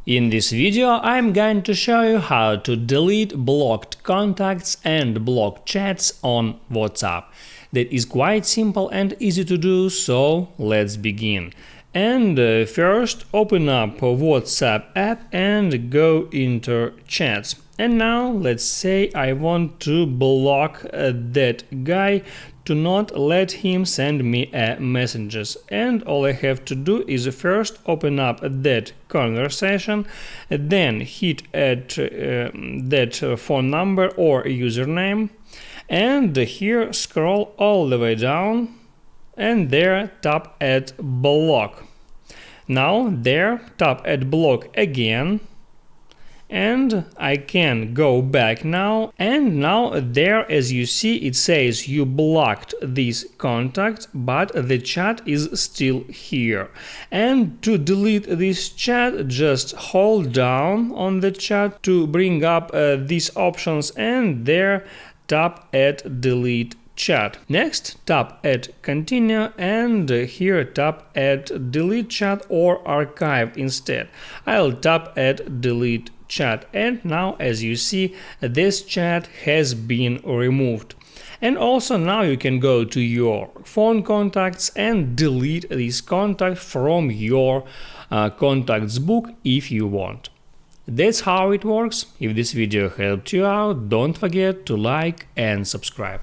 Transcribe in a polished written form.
In this video, I'm going to show you how to delete blocked contacts and blocked chats on WhatsApp. That is quite simple and easy to do, so let's begin. And first, open up WhatsApp app and go into chats. And now let's say I want to block that guy to not let him send me messages, and all I have to do is first open up that conversation, then hit at that phone number or username, and here scroll all the way down and there tap at block. Now there tap at block again, and I can go back now, and now there, as you see, it says you blocked this contact, but the chat is still here. And to delete this chat, just hold down on the chat to bring up these options, and there tap at delete chat. Next, tap at continue, and here tap at delete chat or archive instead. I'll tap at delete chat, and now as you see, this chat has been removed. And also now you can go to your phone contacts and delete this contact from your contacts book if you want. That's how it works. If this video helped you out, don't forget to like and subscribe.